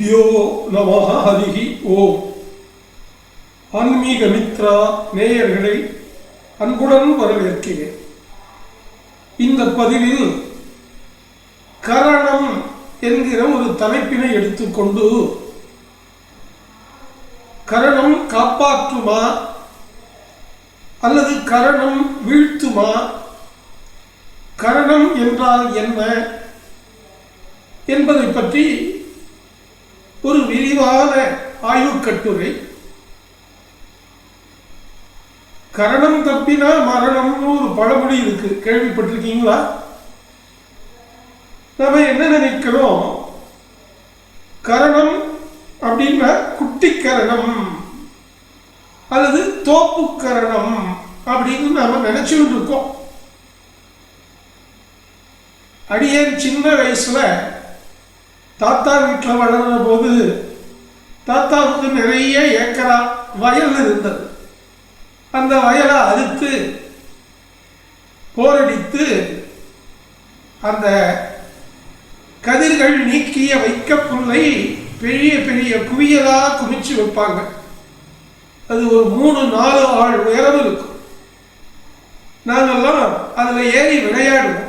குருபியோ நமஹ ஹரிஹி ஓம். ஆன்மீக மித்ரா நேயர்களை அன்புடன் வரவேற்கிறேன். இந்த பதிவில் கரணம் என்கிற ஒரு தலைப்பினை எடுத்துக்கொண்டு கரணம் காப்பாற்றுமா அல்லது கரணம் வீழ்த்துமா, கரணம் என்றால் என்ன என்பதை பற்றி ஒரு விரிவான ஆய்வுக் கட்டுரை. கரணம் தப்பினா மரணம்னு ஒரு பழமொழி இருக்கு, கேள்விப்பட்டிருக்கீங்களா? நம்ம என்ன நினைக்கிறோம், கரணம் அப்படின்னா குட்டி கரணம் அல்லது தோப்பு கரணம் அப்படின்னு நாம நினைச்சுட்டு இருக்கோம். அடியேன் சின்ன வயசுல தாத்தா வீட்டில் வளர்ந்த போது தாத்தாவுக்கு நிறைய ஏக்கரா வயல் இருந்தது. அந்த வயலை அறுத்து போரடித்து அந்த கதிர்கள் நீக்கிய வைக்க புல்லை பெரிய பெரிய குவியலா குமிச்சு வைப்பாங்க. அது ஒரு 3-4 ஆள் உயரம் இருக்கும். நாங்கெல்லாம் அதுல ஏறி விளையாடுவோம்,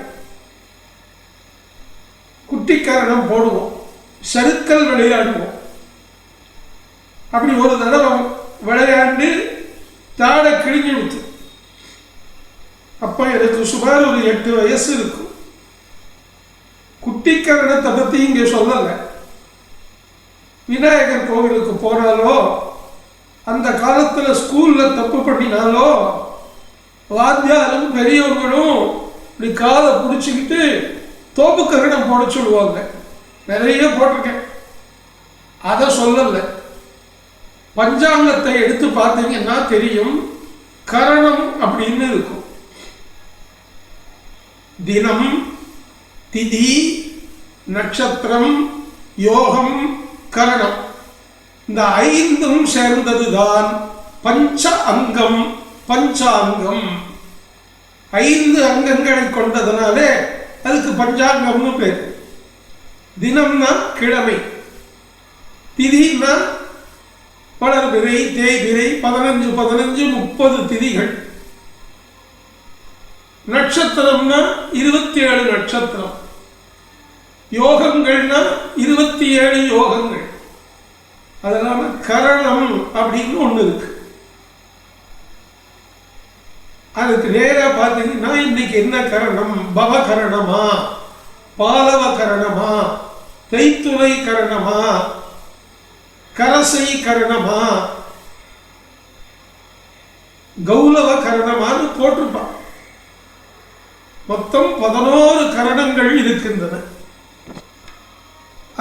குட்டிக்காரணம் போடுவோம், சறுக்கல் விளையாடுவோம். அப்படி ஒரு தடவை விளையாண்டு தாடை கிழிஞ்சு விட்டு, அப்ப எனக்கு சுமார் ஒரு 8 வயசு இருக்கும். குட்டிக்கரணத்தை பத்தி இங்க சொல்லல. விநாயகர் கோவிலுக்கு போனாலோ அந்த காலத்துல ஸ்கூல்ல தப்பு பண்ணினாலோ வாத்தியாரும் பெரியவங்களும் இப்படி காலை பிடிச்சுக்கிட்டு தோப்பு கரணம் போட சொல்லுவாங்க. நிறைய போட்டிருக்கேன், அதை சொல்லல. பஞ்சாங்கத்தை எடுத்து பார்த்தீங்கன்னா தெரியும், கரணம் அப்படின்னு இருக்கும். தினம், திதி, நட்சத்திரம், யோகம், கரணம், இந்த 5ம் சேர்ந்ததுதான் பஞ்ச அங்கம். பஞ்சாங்கம் 5 அங்கங்களை கொண்டதுனாலே அதுக்கு பஞ்சாங்கம்னு பேர். தினம்னா கிழமை, திதினா வளர்பிறை, தேய்பிறை, 15-15-30 திதிகள். நட்சத்திரம்னா 27 நட்சத்திரம். யோகங்கள்னா 27 யோகங்கள். அதனால கரணம் அப்படின்னு ஒண்ணு இருக்கு. அதுக்கு நேரா பார்த்தீங்கன்னா இன்னைக்கு என்ன கரணம்? பவகரணமா, பாலவ கரணமா, தைத்துளை கரணமா, கரசை கரணமா, கௌலவ கரணமான்னு போட்டிருப்பான். மொத்தம் 11 கரணங்கள் இருக்கின்றன.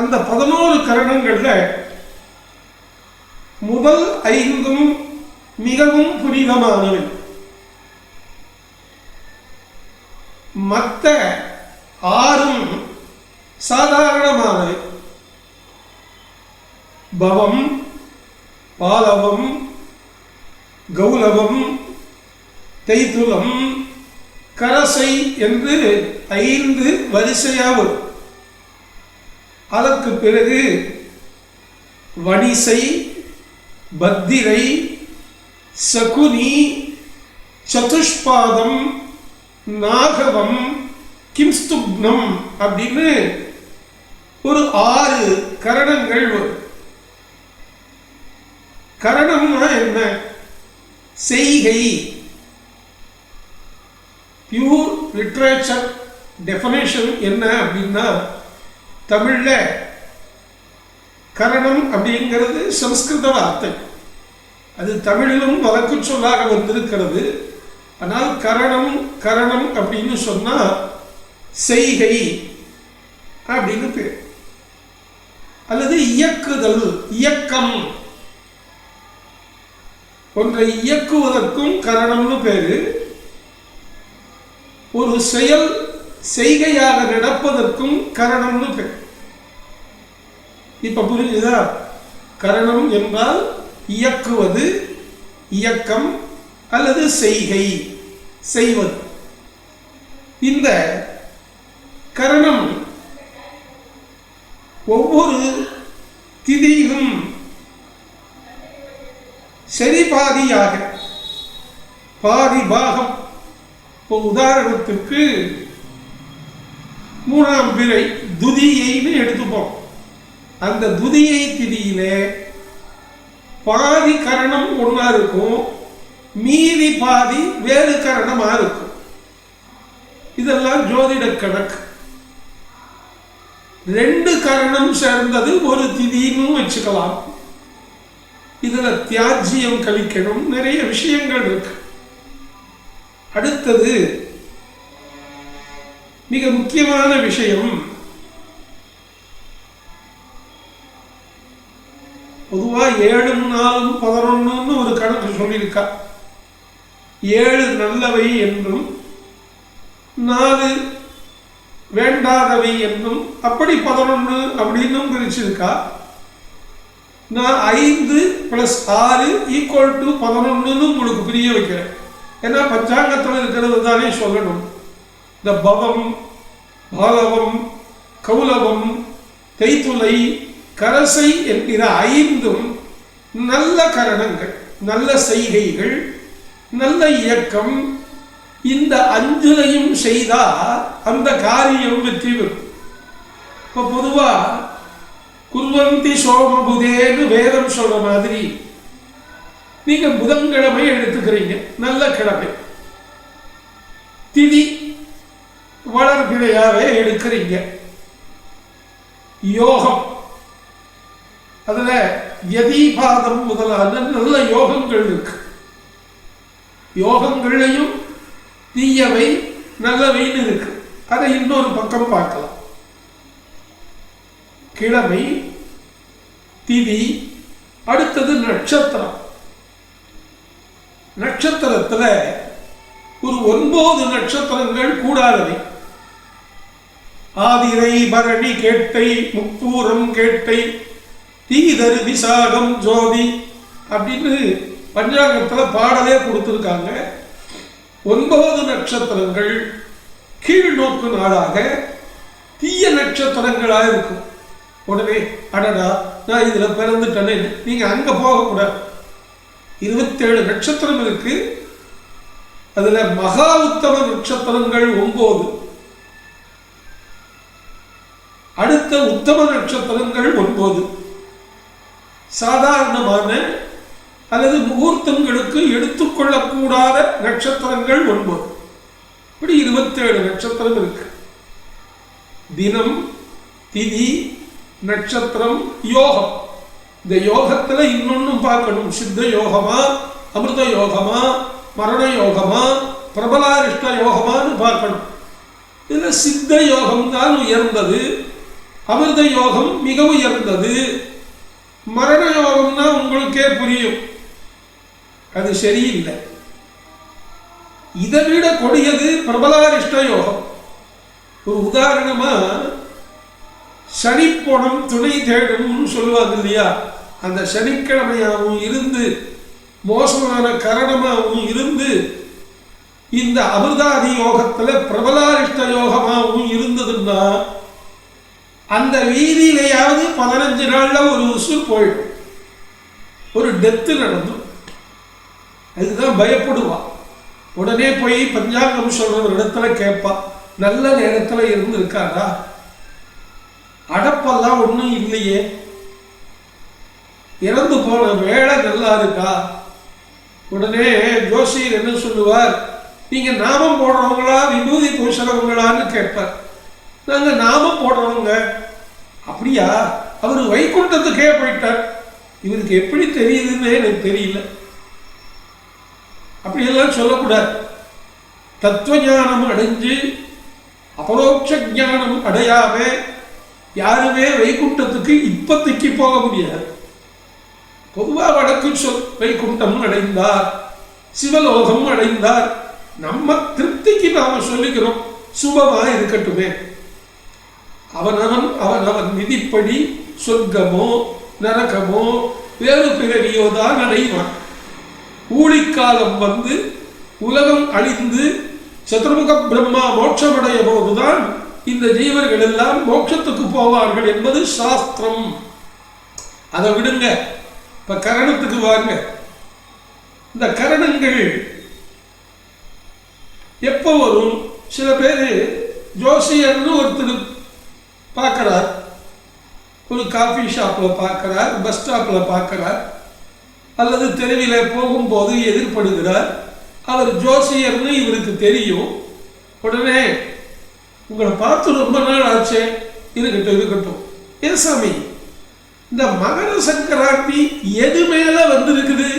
அந்த 11 கரணங்கள்ல முதல் 5ம் மிகவும் புனிதமானவை. மற்ற 6ம் சாதாரணமானவை. பவம், பாலவம், கௌலவம், தைத்துலம், கரசை என்று 5 வரிசையா வரும். அதற்கு பிறகு வணிசை, பத்திரை, சகுனி, சதுஷ்பாதம், நாகவம், கிம்ஸ்துக்னம் அப்படின்னு ஒரு 6 கரணங்கள் வரும். கரணம்னா என்ன? செய்கை. பியூர் லிட்ரேச்சர் டெஃபினேஷன் என்ன அப்படின்னா, தமிழ்ல கரணம் அப்படிங்கிறது சம்ஸ்கிருத வார்த்தை. அது தமிழிலும் வழக்கு சொல்லாக வந்திருக்கிறது. ஆனால் கரணம் கரணம் அப்படின்னு சொன்னா செய்கை அப்படின்னு பேர். அல்லது இயக்குதல், இயக்கம். ஒன்றை இயக்குவதற்கும் கரணம்னு பேரு. ஒரு செயல் செய்கையாக நடப்பதற்கும் கரணம்னு பேர். இப்ப புரிஞ்சுதா? கரணம் என்றால் இயக்குவது, இயக்கம் அல்லது செய்கை, செய்வது. இந்த கரணம் ஒவ்வொரு திதியும் சரி பாதியாக பாதி பாகம். இப்போ உதாரணத்துக்கு 3ஆம் பிறை துதியைன்னு எடுத்துப்போம். அந்த துதியை திதியிலே பாதி கரணம் ஒன்னா இருக்கும், மீதி பாதி வேறு கரணமா இருக்கும். இதெல்லாம் ஜோதிட கணக்கு. 2 கரணம் சேர்ந்தது ஒரு திதின்னு வச்சுக்கலாம். இதுல தியாஜ்யம் கழிக்கணும், நிறைய விஷயங்கள் இருக்கு. அடுத்தது மிக முக்கியமான விஷயம், பொதுவா 7 4 11 ஒரு கணக்கு சொல்லியிருக்கா. 7 நல்லவை என்றும் 4 வேண்டாதவை என்றும் அப்படி 11 அப்படின்னு பிரிச்சிருக்கா. நான் 5 + 6 = 11 உங்களுக்கு புரிய வைக்கிறேன். ஏன்னா பஞ்சாங்கத்தில் இருக்கிறது தானே சொல்லணும். இந்த பவம், பாலவம், கௌலவம், தைத்துளை, கரசை என்கிற 5ம் நல்ல கரணங்கள், நல்ல செய்கைகள், நல்ல இயக்கம். இந்த 5லையும் செய்தா அந்த காரியம் வெற்றி பெறும். இப்போ பொதுவா குர்வந்தி சோமபுதேன்னு வேதம் சொல்ற மாதிரி நீங்க புதன்கிழமை எடுத்துக்கிறீங்க, நல்ல கிழமை. திதி வளர்பிழையாவே எடுக்கிறீங்க. யோகம், அதுல யதிபாதம் முதலான நல்ல யோகங்கள் இருக்கு. யோகங்களையும் தீயவை நல்லவைன்னு இருக்கு. அதை இன்னொரு பக்கம் பார்க்கலாம். கிழமை, திதி, அடுத்தது நட்சத்திரம். நட்சத்திரத்துல ஒரு 9 நட்சத்திரங்கள் கூடாதவை. ஆதிரை, பரணி, கேட்டை, முப்பூரம், கேட்டை, தீதரு, விசாகம், ஜோதி அப்படின்னு பஞ்சாங்கத்துல பாடலே கொடுத்திருக்காங்க. 9 நட்சத்திரங்கள் கீழ் நோக்கு நாளாக தீய நட்சத்திரங்களா இருக்கும். உடனே அடடா நான் இதுல பிறந்துட்டேன்னு நீங்க அங்க போகக்கூடாது. 27 நட்சத்திரம் இருக்கு. அதுல மகா உத்தம நட்சத்திரங்கள் 9, அடுத்த உத்தம நட்சத்திரங்கள் 9, சாதாரணமான அல்லது முகூர்த்தங்களுக்கு எடுத்துக்கொள்ளக்கூடாத நட்சத்திரங்கள் 9. இப்படி 27 நட்சத்திரம் இருக்கு. தினம், திதி, நட்சத்திரம், யோகம். இந்த யோகத்துல இன்னொன்னும் பார்க்கணும். சித்த யோகமா, அமிர்த யோகமா, மரண யோகமா, பிரபலாரிஷ்ட யோகமானு பார்க்கணும். இதுல சித்த யோகம் தான் உயர்ந்தது, அமிர்த யோகம் மிக உயர்ந்தது. மரண யோகம்னா உங்களுக்கே புரியும், அது சரியில்லை. இதை விட கொடியது பிரபலாரிஷ்ட யோகம். ஒரு உதாரணமா சனிப்போனம் துணை தேடும் சொல்லுவாங்க இல்லையா, அந்த சனிக்கிழமையாகவும் இருந்து மோசமான கரணமாகவும் இருந்து இந்த அமிர்தாதி யோகத்துல பிரபலாரிஷ்ட யோகமாகவும் இருந்ததுன்னா அந்த வீதியிலேயாவது 15 நாள்ல ஒரு உசுர் போயிடும், ஒரு டெத்து நடந்தும். அதுதான் பயப்படுவான். உடனே போய் பஞ்சாங்கம் சொல்ற ஒரு இடத்துல கேட்பா, நல்ல நேரத்துல இருந்து இருக்காரா, அடப்பெல்லாம் ஒன்றும் இல்லையே, இறந்து போன வேலை நல்லா இருக்கா. உடனே ஜோசியர் என்ன சொல்லுவார், நீங்க நாமம் போடுறவங்களா விபூதி பூசறவங்களான்னு கேட்பார். நாங்க நாமம் போடுறவங்க. அப்படியா, அவரு வைகுண்டத்துக்கே போயிட்டார், இவருக்கு எப்படி தெரியுதுன்னு எனக்கு தெரியல. அப்படியெல்லாம் சொல்லக்கூடாது. தத்துவ ஞானம் அடைஞ்சு அபரோட்ச ஞானம் அடையாம யாருமே வைகுண்டத்துக்கு இப்பத்திக்கு போக முடியாது. பொதுவாக வடக்கு சொல் வைகுண்டம் அடைந்தார், சிவலோகம் அடைந்தார். நம்ம திருப்திக்கு நாம சொல்லிக்கிறோம், சுபமா இருக்கட்டுமே. அவனவன் விதிப்படி சொர்க்கமோ நரகமோ வேறு பிறவியோ தான் அடைவான். ஊழிக்காலம் வந்து உலகம் அழிந்து சதுர்முக பிரம்மா மோட்சமடைய போதுதான் இந்த ஜீவர்கள் எல்லாம் மோட்சத்துக்கு போவார்கள் என்பது சாஸ்திரம். அதை விடுங்க. இப்ப கரணத்துக்கு வாங்க. இந்த கரணங்கள் எப்போ வரும்? சில பேர் ஜோசியர்னு ஒருத்தர் பார்க்கிறார், ஒரு காஃபி ஷாப்பில் பார்க்கிறார், பஸ் ஸ்டாப்பில் பார்க்கிறார், அல்லது தெருவில் போகும்போது எதிர்படுகிறார். அவர் ஜோசியர்னு இவருக்கு தெரியும். உடனே உங்களை பார்த்து ரொம்ப நாள் ஆச்சே, இருக்கட்டும் ஏன் சாமி, இந்த மகர சங்கராந்தி எது மேல வந்திருக்குது?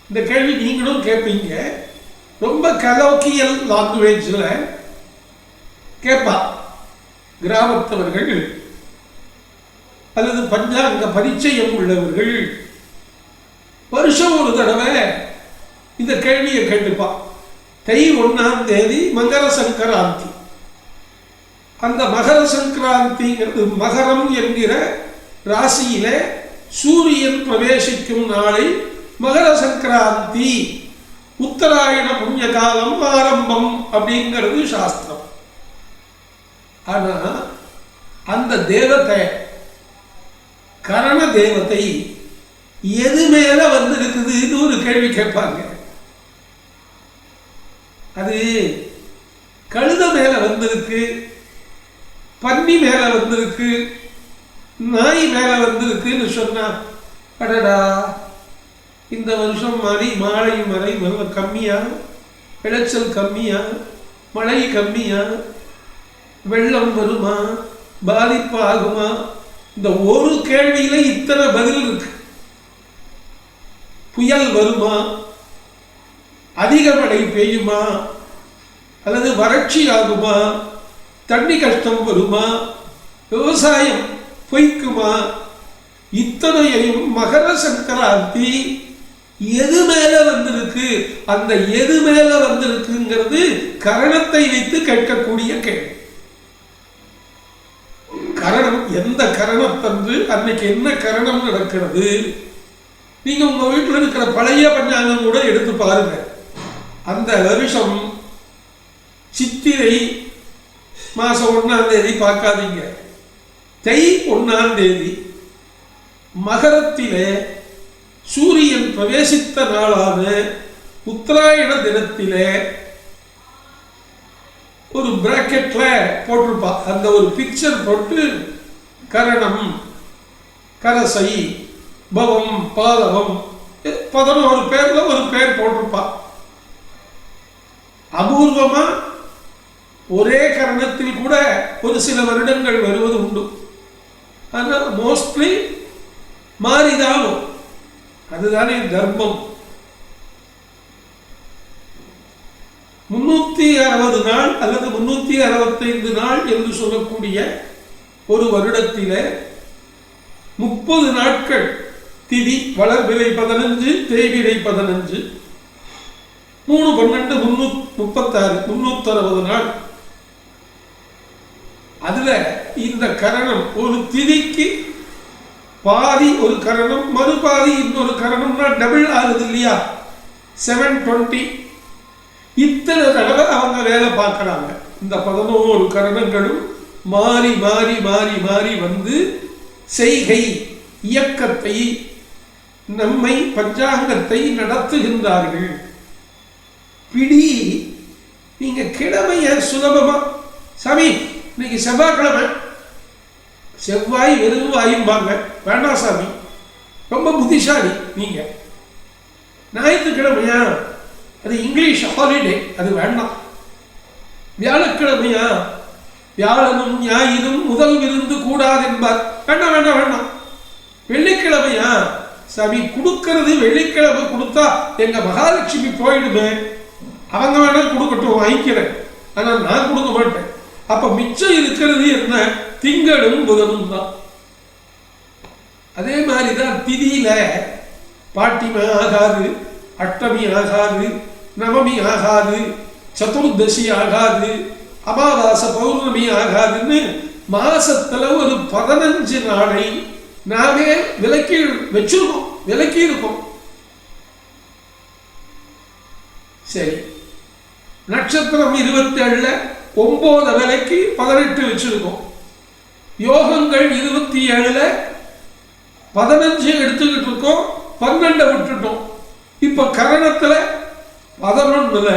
இந்த கேள்வி நீங்களும் கேட்பீங்க. ரொம்ப கலோக்கியல் லாங்குவேஜில் கேட்பா கிராமத்தவர்கள் அல்லது பஞ்சாங்க பரிச்சயம் உள்ளவர்கள் வருஷம் ஒரு தடவை இந்த கேள்வியை கேட்டுப்பா. தை 1ஆம் தேதி மகர சங்கராந்தி. அந்த மகர சங்கராந்திங்கிறது மகரம் என்கிற ராசியில சூரியன் பிரவேசிக்கும் நாளை மகர சங்கராந்தி, உத்தராயண புண்ணிய காலம் ஆரம்பம் அப்படிங்கிறது சாஸ்திரம். ஆனா அந்த தேவதை, கரண தேவதை எது மேல வந்து இருக்குதுன்னு ஒரு கேள்வி கேட்பாங்க. அது கழுத மேல வந்திருக்கு, பன்னி மேல வந்திருக்கு, நாய் மேல வந்திருக்குன்னு சொன்னா, அடடா இந்த வருஷம் மாலை மழை கம்மியா, விளைச்சல் கம்மியா, மழை கம்மியா, வெள்ளம் வருமா, பாதிப்பு ஆகுமா? இந்த ஒரு கேள்வியில இத்தனை பதில் இருக்கு. புயல் வருமா, அதிக மழை பெய்யுமா, அல்லது வறட்சி ஆகுமா, தண்ணி கஷ்டம் வருமா, விவசாயம் பொய்க்குமா? இத்தனையையும் மகர சங்கராந்தி எது மேல வந்திருக்கு, அந்த எது மேல வந்திருக்குங்கிறது கரணத்தை வைத்து கேட்கக்கூடிய கேள்வி. கரணம் எந்த கரணத்தன்று அன்னைக்கு என்ன கரணம் நடக்கிறது? நீங்க உங்க வீட்டில் இருக்கிற பழைய பஞ்சாங்கம் கூட எடுத்து பாருங்க. அந்த வருஷம் சித்திரை மாசம் 1ஆம் தேதி பார்க்காதீங்க. தை 1ஆம் தேதி மகரத்திலே சூரியன் பிரவேசித்த நாளான உத்தராயண தினத்திலே ஒரு பிராக்கெட்ல போட்டிருப்பா. அந்த ஒரு பிக்சர் போட்டு கரணம், கரசை, பவம், பாதவம் 11 பேர்ல ஒரு பேர் போட்டிருப்பா. அபூர்வமா ஒரே கரணத்தில் கூட ஒரு சில வருடங்கள் வருவது உண்டு. ஆனால் மோஸ்ட்லி மாறிதாலும் அதுதானே தர்மம். 360 நாள் அல்லது 365 நாள் என்று சொல்லக்கூடிய ஒரு வருடத்தில 30 நாட்கள் திதி, வளர்பிறை 15, தேய்பிறை 15, 3 12 336 360 நாள். அதுல இந்த கரணம் ஒரு திதிக்கு பாதி ஒரு கரணம், மறுபாதி இன்னொரு கரணம்னா டபுள் ஆகுது இல்லையா? 720. இத்தனை தடவை அவங்க வேலை பார்க்கறாங்க. இந்த 11 கரணங்களும் மாறி மாறி மாறி மாறி வந்து செய்கை இயக்கத்தை, நம்மை பஞ்சாங்கத்தை நடத்துகின்றார்கள். பிடி நீங்க கிழமைய சுலபமா, சாமி இன்னைக்கு செவ்வாய்க்கிழமை, செவ்வாய் வெறும் வாயும்பாங்க, வேண்டாம் சாமி ரொம்ப புத்திசாலி நீங்க. ஞாயிற்றுக்கிழமையா, அது இங்கிலீஷ் ஹாலிடே, அது வேண்டாம். வியாழக்கிழமையா, வியாழனும் ஞாயிறும் முதல் விருந்து கூடாது என்பார், வேண்டாம் வேண்டாம் வேண்டாம். வெள்ளிக்கிழமையா, சாமி கொடுக்கறது வெள்ளிக்கிழமை கொடுத்தா எங்க மகாலட்சுமி போயிடுமே, அவங்க வேணா கொடுக்கட்டும் வாங்கிக்கிறேன், ஆனா நான் கொடுக்க மாட்டேன். அப்ப மிச்சம் இருக்கிறது என்ன? திங்களும் புதனும் தான். அதே மாதிரிதான் திதியில பாட்டிமை ஆகாது, அஷ்டமி ஆகாது, நவமி ஆகாது, சதுர்தசி ஆகாது, அமாவாசை பௌர்ணமி ஆகாதுன்னு மாசத்துல ஒரு 15 நாளை நாமே விலக்கி வச்சிருக்கோம், விலக்கி இருக்கோம். சரி, நட்சத்திரம் 27ல 9 விலைக்கு 18 வச்சிருக்கோம். யோகங்கள் 27ல 15 எடுத்துக்கிட்டு இருக்கோம், 12 விட்டுட்டோம். இப்ப கரணத்துல 11ல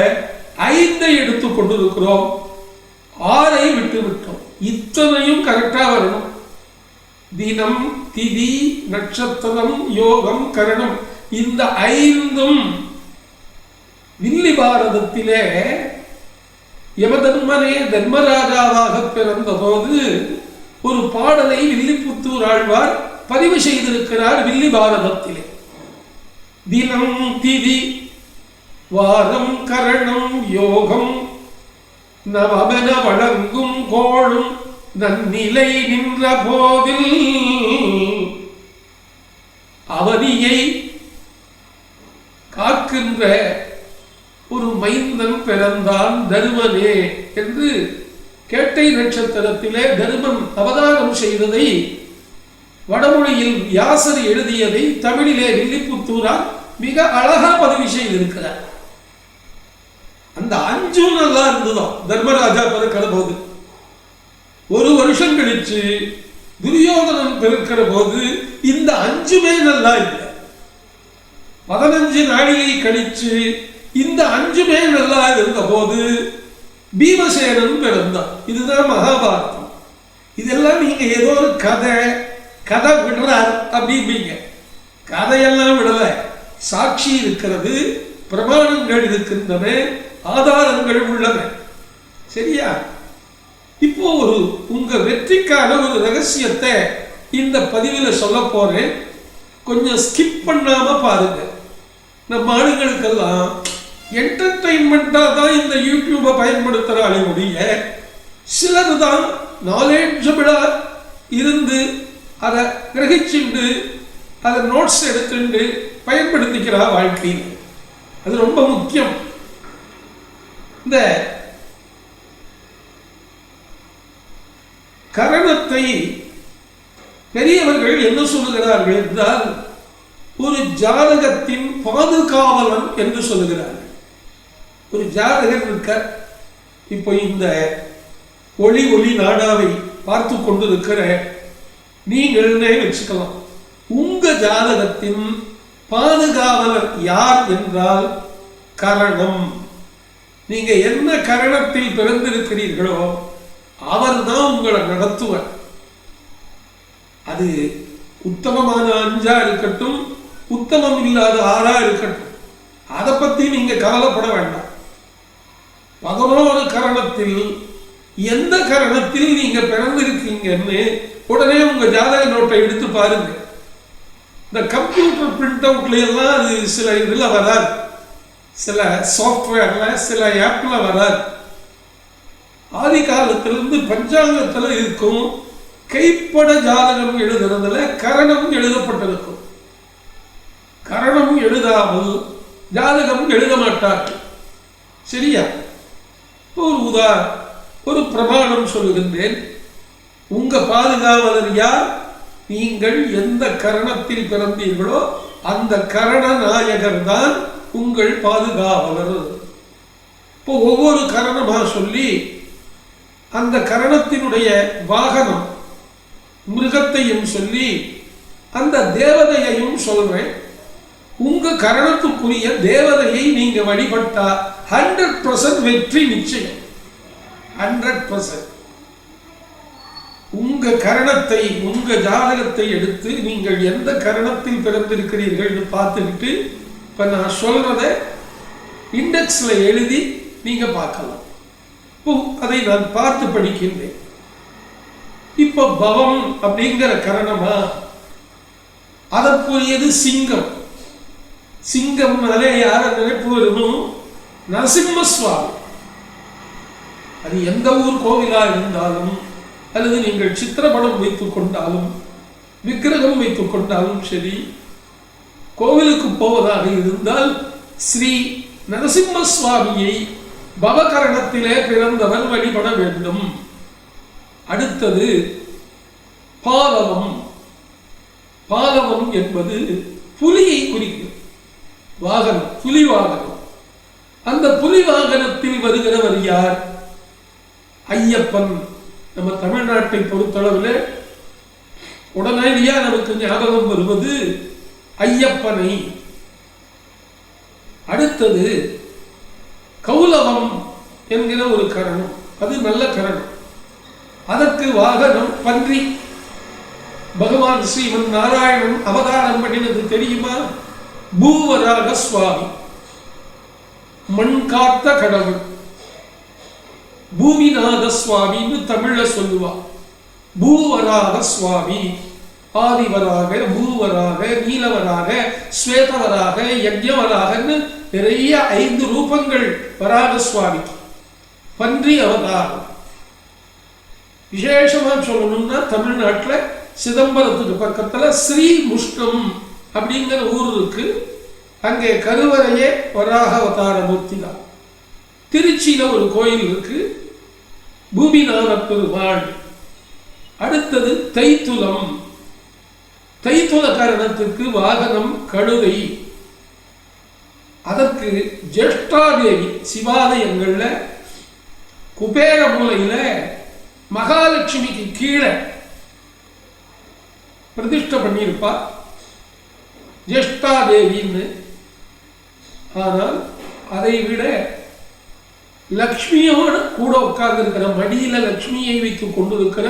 5 எடுத்து கொண்டு இருக்கிறோம், 6 விட்டு விட்டோம். இத்தனையும் கரெக்டா வரணும். தினம், திதி, நட்சத்திரம், யோகம், கரணம், இந்த 5ம் வில்லி பாரதத்திலே யமதர்மனே தர்மராஜாவாக பிறந்த போது ஒரு பாடலை வில்லிபுத்தூர் ஆழ்வார் பதிவு செய்திருக்கிறார் வில்லி பாரதத்திலே. தினம், திதி, வாரம், கரணம், யோகம், நவமென வழங்கும் கோளும் நன்னிலை நின்ற போதில் அவதியை காக்கின்ற ஒரு மைந்தன் பிறந்தான் தருமனே என்று கேட்டை நட்சத்திரத்திலே தருமன் அவதாரம் செய்ததை வடமொழியில் வியாசர் எழுதியதை தமிழிலே வில்லிபுத்தூரார் மிக அழகா பதிவு செய்திருக்கிறார். அந்த 5 நல்லா இருந்ததும் தர்மராஜா பிறக்கிற போது. ஒரு வருஷம் கழிச்சு துரியோதனன் பிறக்கிற போது இந்த 5மே நல்லா இல்லை. 15 நாளிகை கழிச்சு இந்த 5மே நல்லா இருந்த போது பீமசேனன் பிறந்தான். இதுதான் மகாபாரதம். இதெல்லாம் நீங்க ஏதோ ஒரு கதை விடுறார் அப்படிம்பீங்க. கதையெல்லாம் விடல, சாட்சி இருக்கிறது, பிரமாணங்கள் இருக்கின்றன, ஆதாரங்கள் உள்ளன. சரியா? இப்போ உங்க வெற்றிக்கான ஒரு ரகசியத்தை இந்த பதிவில் சொல்ல போறேன். கொஞ்சம் ஸ்கிப் பண்ணாம பாருங்க. நம்ம ஆளுங்களுக்கெல்லாம் என்டர்டைன்மெண்டா தான் இந்த யூடியூபை பயன்படுத்துறாலே முடிய, சிலர் தான் நாலேஜபிளா இருந்து அதை கிரகிச்சுண்டு அதை நோட்ஸ் எடுத்துண்டு பயன்படுத்திக்கிறா வாழ்க்கையில். அது ரொம்ப முக்கியம். இந்த கரணத்தை பெரியவர்கள் என்ன சொல்லுகிறார்கள் என்றால், ஒரு ஜாதகத்தின் பாதுகாவலன் என்று சொல்லுகிறார்கள். ஒரு ஜாதகர் இருக்க, இப்போ இந்த ஒளி நாடாவை பார்த்து கொண்டிருக்கிற நீங்களே வச்சுக்கலாம். உங்க ஜாதகத்தின் பாதுகாவலர் யார் என்றால் கரணம். நீங்க என்ன கரணத்தில் பிறந்திருக்கிறீர்களோ அவர் தான் உங்களை நடத்துவர். அது உத்தமமான 5ஆ இருக்கட்டும், உத்தமம் இல்லாத 6ஆ இருக்கட்டும், அதை பத்தி நீங்க கவலைப்பட வேண்டாம். 11 கரணத்தில் எந்த கரணத்தில் நீங்க பிறந்திருக்கீங்கன்னு உடனே உங்க ஜாதக நோட்டை எடுத்து பாருங்க. இந்த கம்ப்யூட்டர் பிரிண்ட் அவுட்ல எல்லாம் அது சில இதில் வராது, சில சாஃப்ட்வேர்ல சில ஆப்ல வராது. ஆதி காலத்திலிருந்து பஞ்சாங்கத்துல இருக்கும். கைப்பட ஜாதகம் எழுதுறதுல கரணம் எழுதப்பட்டிருக்கும். கரணம் எழுதாமல் ஜாதகம் எழுத மாட்டார்கள். சரியா? ஒரு பிரமாணம் சொல்லுகின்றேன். உங்க பாதுகாவலர் யார்? நீங்கள் எந்த கரணத்தில் பிறந்தீர்களோ அந்த கரண நாயகர் தான் உங்கள் பாதுகாவலர். இப்போ ஒவ்வொரு கரணமா சொல்லி அந்த கரணத்தினுடைய வாகனம் மிருகத்தையும் சொல்லி அந்த தேவதையையும் சொல்றேன். உங்க கரணத்துக்குரிய தேவதையை நீங்க வழிபட்டா 100% வெற்றி நிச்சயம். 100%. உங்க கரணத்தை, உங்க ஜாதகத்தை எடுத்து நீங்கள் எந்த கரணத்தில் பிறந்திருக்கிறீர்கள் பார்த்துக்கிட்டு இப்ப நான் சொல்றத இண்டெக்ஸ்ல எழுதி நீங்க பார்க்கலாம். இப்போ அதை நான் பார்த்து படிக்கின்றேன். இப்ப பவம் அப்படிங்கிற கரணமா, அதற்குரியது சிங்கம். சிங்கம்னாலே யார நினைப்பு வரணும்? நரசிம்ம சுவாமி. அது எந்த ஊர் கோவிலா இருந்தாலும், அல்லது நீங்கள் சித்திரப்படம் வைத்துக் கொண்டாலும் விக்கிரகம் வைத்துக் கொண்டாலும் சரி, கோவிலுக்கு போவதாக இருந்தால் ஸ்ரீ நரசிம்ம சுவாமியை பவகரணத்திலே பிறந்தவர் வழிபட வேண்டும். அடுத்தது பாலவம். பாலவம் என்பது புலியை குறிக்கும் வாகனம், புலி வாகனம். அந்த புலி வாகனத்தில் வருகிறவர் யார்? ஐயப்பன். நம்ம தமிழ்நாட்டை பொறுத்தளவில் உடனடியா நமக்கு ஞாபகம் வருவது ஐயப்பனை. அடுத்தது கௌலவம் என்கிற ஒரு கரணம், அது நல்ல கரணம். அதற்கு வாகனம் பன்றி. பகவான் ஸ்ரீமன் நாராயணன் அவதாரம் பண்ணினது தெரியுமா? பூவராக சுவாமி, மண் காத்த கடவுள். பூமிநாத சுவாமின்னு தமிழ்ல சொல்லுவா. பூவராக சுவாமி, ஆதிவராக, பூவராக, நீலவராக, ஸ்வேதவராக, யஜ்ஞவராகன்னு நிறைய 5 ரூபங்கள் வராக சுவாமி. பன்றி அவதாரம். விசேஷமா சொல்லணும்னா தமிழ்நாட்டில் சிதம்பரத்துக்கு பக்கத்துல ஸ்ரீமுஷ்ணம் அப்படிங்கிற ஊர் இருக்கு. அங்கே கருவறையே வராக அவதார மூர்த்தி தான். திருச்சியில ஒரு கோயில் இருக்கு, பூமிநாத பெருமாள். அடுத்தது தைத்துலம். தைத்துல கரணத்துக்கு வாகனம் கழுதை. அதற்கு ஜேஷ்டாதேவி சிவாலயங்கள்ல குபேர மூலையில மகாலட்சுமிக்கு கீழே பிரதிஷ்டை பண்ணியிருப்பா ஜேஷ்டாதேவின்னு. ஆனால் அதை விட லக்ஷ்மியோடு கூட உட்கார்ந்திருக்கிற, மடியில லக்ஷ்மியை வைத்து கொண்டிருக்கிற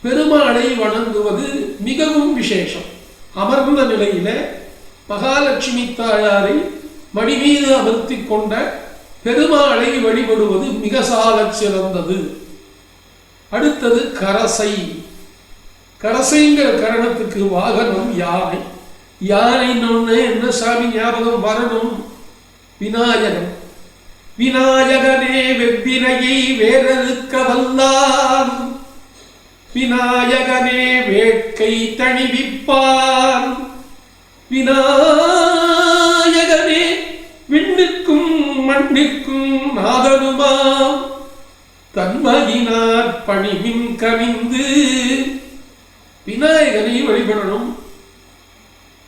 பெருமாளை வணங்குவது மிகவும் விசேஷம். அமர்ந்த நிலையில மகாலட்சுமி தாயாரை மடி மீது அமர்த்தி கொண்ட பெருமாளை வழிபடுவது மிக சாலச் சிறந்தது. அடுத்தது கரசை. கரசைங்கிற கரணத்துக்கு வாகனம் யானை. யானைன்னு என்ன சாமி ஞாபகம் வரணும்? விநாயகன். விநாயகனே வெவ்வினையை வேறறுக்க வல்லான், விநாயகனே வேட்கை தணிவிப்பான், விநாயகனே விண்ணுக்கும் மண்ணிற்கும் நாதனுமாம், தன்மகினார் பணிமின் கவிந்து. விநாயகனை வழிபடணும்.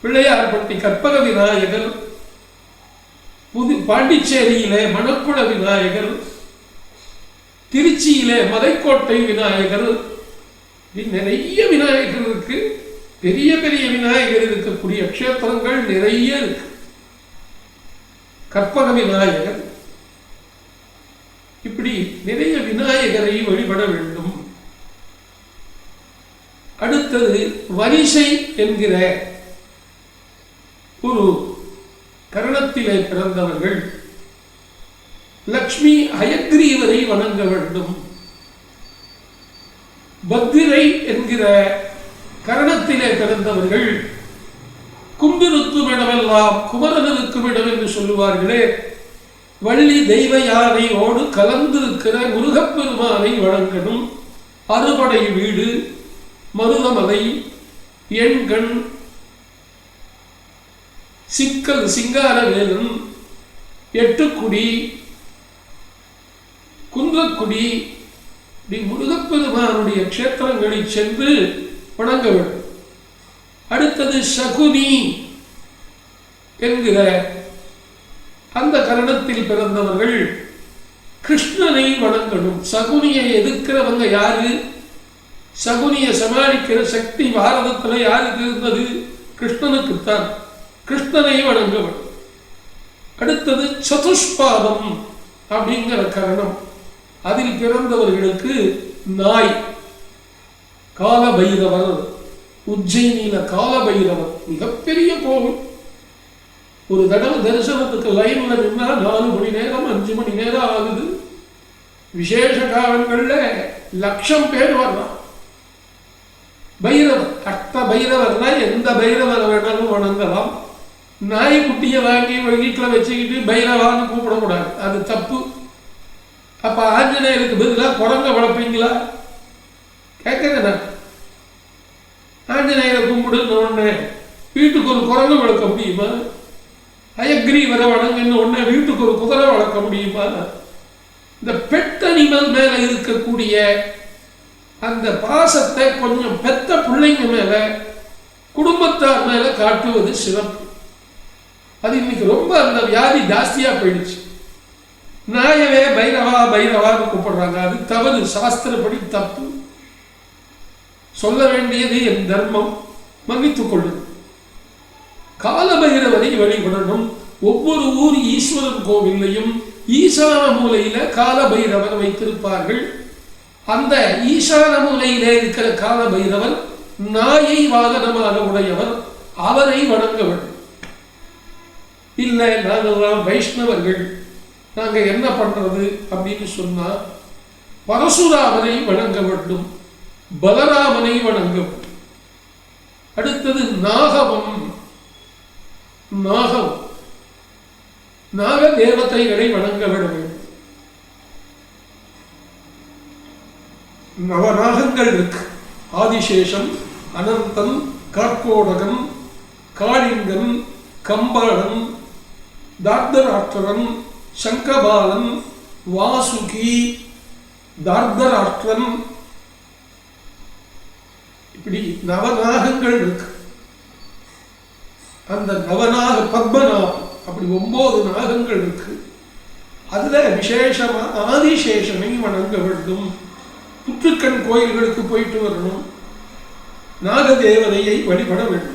பிள்ளையார்பட்டி கற்பக விநாயகர், பாண்டிச்சேரியிலே மணக்குள விநாயகர், திருச்சியிலே மலைக்கோட்டை விநாயகர், நிறைய விநாயகர் இருக்கு. பெரிய பெரிய விநாயகர் இருக்கக்கூடிய க்ஷேத்திரங்கள் நிறைய இருக்கு. கற்பக விநாயகர், இப்படி நிறைய விநாயகரை வழிபட வேண்டும். அடுத்தது வரிசை என்கிற ஒரு கரணத்திலே பிறந்தவர்கள் லக்ஷ்மி ஹயக்ரீவரை வணங்க வேண்டும். பத்திரை என்கிற கரணத்திலே பிறந்தவர்கள் கும்பிருத்தும் இடமெல்லாம் குமரனுக்கும் இடம் என்று சொல்லுவார்களே, வள்ளி தெய்வ யானையோடு கலந்திருக்கிற முருகப்பெருமானை வணங்கணும். அறுபடை வீடு, மருதமலை, எண்கண், சிக்கல் சிங்காரவேலன், எட்டுக்குடி, குன்றக்குடி, முருகப்பெருமானுடைய க்ஷேத்திரங்களை சென்று வணங்க வேண்டும். அடுத்தது சகுனி என்கிற அந்த கரணத்தில் பிறந்தவர்கள் கிருஷ்ணனை வணங்கணும். சகுனியை எதிர்க்கிறவங்க யாரு? சகுனியை சமாளிக்கிற சக்தி பாரதத்தில் யாருக்கு இருந்தது? கிருஷ்ணனுக்குத்தான். கிருஷ்ணனை வணங்க வேண்டும். அடுத்தது சதுஷ்பாதம் அப்படிங்கிற கரணம். அதில் பிறந்தவர்களுக்கு நாய். கால பைரவர், உஜ்ஜயினியில கால பைரவர் மிகப்பெரிய கோவில். ஒரு தடவை தரிசனத்துக்கு லைன்ல நின்னா 4 மணி நேரம் 5 மணி நேரம் ஆகுது. விசேஷ காலங்கள்ல 1,00,000 பேர் வரலாம். பைரவர், அட்ட பைரவர்னா எந்த பைரவரை வேணாலும் வணங்கலாம். நாய்க்குட்டியை வாங்கி வீட்டில் வச்சுக்கிட்டு பைரவான்னு கூப்பிடக்கூடாது, அது தப்பு. அப்ப ஆஞ்சநேயருக்கு பதிலாக குரங்க வளர்ப்பீங்களா? கேட்குறேண்ணா. ஆஞ்சநேயரை கும்பிடுன்னு உடனே வீட்டுக்கு ஒரு குரங்கு வளர்க்க முடியுமா? ஹயக்ரீவரை வணங்குன்னு உடனே வீட்டுக்கு ஒரு குதிரை வளர்க்க முடியுமா? இந்த பெட் அனிமல் மேல இருக்கக்கூடிய அந்த பாசத்தை கொஞ்சம் பெத்த பிள்ளைங்க மேல, குடும்பத்தார் மேல காட்டுவது சிறப்பு. அது இன்னைக்கு ரொம்ப அந்த வியாதி ஜாஸ்தியா போயிடுச்சு. நாயவே பைரவா பைரவான்னு கூப்பிடுறாங்க, அது தவறு, சாஸ்திரப்படி தப்பு. சொல்ல வேண்டியது என் தர்மம், மன்னித்துக் கொள்ளும். காலபைரவரை வழிபடணும். ஒவ்வொரு ஊர் ஈஸ்வரன் கோவிலையும் ஈசான மூலையில காலபைரவர் வைத்திருப்பார்கள். அந்த ஈசான மூலையிலே இருக்கிற காலபைரவர் நாயை வாகனமாக உடையவர். அவரை வணங்க வேண்டும். இல்லை நாங்கள்லாம் வைஷ்ணவர்கள், நாங்க என்ன பண்றது அப்படின்னு சொன்னா பரசுராமனை வணங்க வேண்டும், பலராமனை வணங்க வேண்டும். அடுத்தது நாகவம். நாக தேவதைகளை வணங்க வேண்டும். நவநாகங்கள் இருக்கு. ஆதிசேஷன், அனந்தன், கார்கோடகன், காளிங்கன், கம்பாளன், தார்தராஷ்டிரன், சங்கபாலன், வாசுகி, தார்தராஷ்டிரன், இப்படி நவநாகங்கள் இருக்கு. அந்த நவநாக பத்மநாபம், அப்படி 9 நாகங்கள் இருக்கு. அதுல விசேஷமா ஆதிசேஷனை வணங்க வேண்டும். புற்றுக்கண் கோயில்களுக்கு போயிட்டு வரணும். நாகதேவதையை வழிபட வேண்டும்.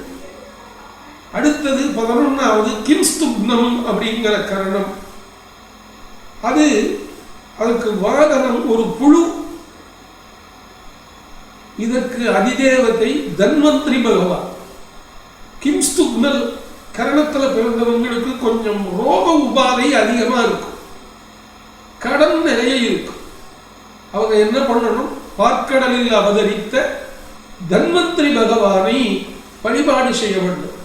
அடுத்தது 11வது கிம்ஸ்துப்னம் அப்படிங்கிற கரணம். அதுக்கு வாகனம் ஒரு புழு. இதற்கு அதிதேவத்தை தன்வந்திரி பகவான். கிம்ஸ்துப்னல் கரணத்துல பிறந்தவங்களுக்கு கொஞ்சம் ரோக உபாதை அதிகமா இருக்கும், கடன் நிறைய இருக்கும். அவங்க என்ன பண்ணணும்? பார்க்கடலில் அவதரித்த தன்வந்திரி பகவானை வழிபாடு செய்ய வேண்டும்.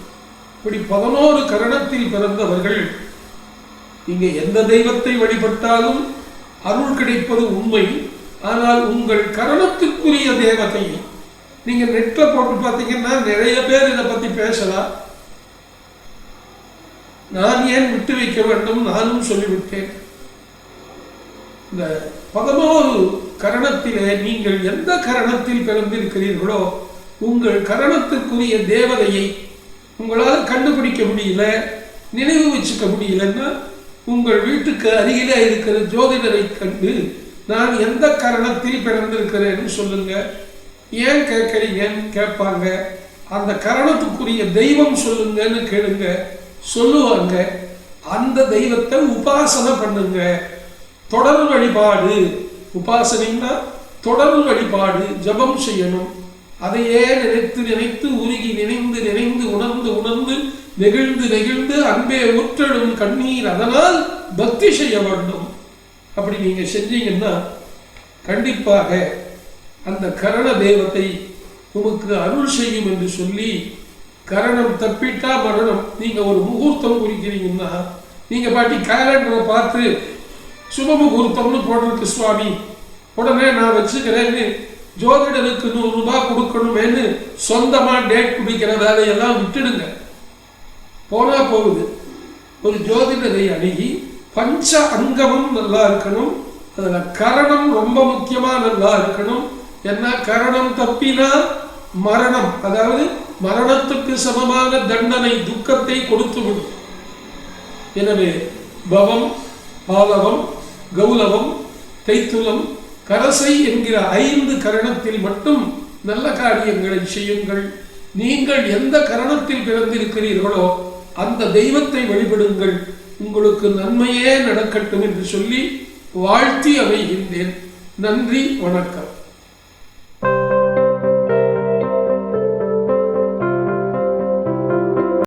இப்படி 11 கரணத்தில் பிறந்தவர்கள் நீங்க எந்த தெய்வத்தை வழிபட்டாலும் அருள் கிடைப்பது உண்மை. ஆனால் உங்கள் கரணத்துக்குரிய தேவதை நீங்க நெட்ல போட்டு பார்த்தீங்கன்னா நிறைய பேர் இதை பத்தி பேசலாம். நான் ஏன் விட்டு வைக்க வேண்டும்? நானும் சொல்லிவிட்டேன். இந்த 11 கரணத்திலே நீங்கள் எந்த கரணத்தில் பிறந்திருக்கிறீர்களோ உங்கள் கரணத்துக்குரிய தேவதையை உங்களால் கண்டுபிடிக்க முடியல, நினைவு வச்சுக்க முடியலன்னா உங்கள் வீட்டுக்கு அருகிலே இருக்கிற ஜோதிடரை கண்டு நான் எந்த கரணத்தில் பிறந்திருக்கிறேன்னு சொல்லுங்க. ஏன் கேட்கறீங்கன்னு கேட்பாங்க. அந்த கரணத்துக்குரிய தெய்வம் சொல்லுங்கன்னு கேளுங்க, சொல்லுவாங்க. அந்த தெய்வத்தை உபாசனை பண்ணுங்க. தொடர் வழிபாடு. உபாசனைன்னா தொடர் வழிபாடு, ஜபம் செய்யணும். அதையே நினைத்து நினைத்து உருகி நினைந்து நினைந்து உணர்ந்து உணர்ந்து நெகிழ்ந்து நெகிழ்ந்து அன்பே ஊற்றெழும் கண்ணீர், அதனால் பக்தி செய்ய வேண்டும். அப்படி நீங்க செஞ்சீங்கன்னா கண்டிப்பாக அந்த கரண தெய்வத்தை உமக்கு அருள் செய்யும் என்று சொல்லி, கரணம் தப்பிட்டா மரணம். நீங்க ஒரு முகூர்த்தம் குறிக்கிறீங்கன்னா நீங்க பாட்டி கேலண்டரை பார்த்து சுப முகூர்த்தம்னு போட்டிருக்கு சுவாமி, உடனே நான் வச்சுக்கிறேன்னு ஜோதிடருக்கு 100 ரூபாய் கொடுக்கணுமேன்னு சொந்தமா டேட் குடிக்கிற வேலையெல்லாம் விட்டுடுங்க. போனா போகுது. ஒரு ஜோதிடரை அணுகி பஞ்ச அங்கமும் நல்லா இருக்கணும். அதுல கரணம் ரொம்ப முக்கியமா நல்லா இருக்கணும். ஏன்னா கரணம் தப்பினா மரணம், அதாவது மரணத்துக்கு சமமான தண்டனை, துக்கத்தை கொடுத்து விடும். எனவே பவம், பாலவம், கௌலவம், தைத்துலம், கரசை என்கிற 5 கரணத்தில் மட்டும் நல்ல காரியங்களை செய்யுங்கள். நீங்கள் எந்த கரணத்தில் பிறந்திருக்கிறீர்களோ அந்த தெய்வத்தை வழிபடுங்கள். உங்களுக்கு நன்மையே நடக்கட்டும் என்று சொல்லி வாழ்த்தி அமைகின்றேன். நன்றி, வணக்கம்.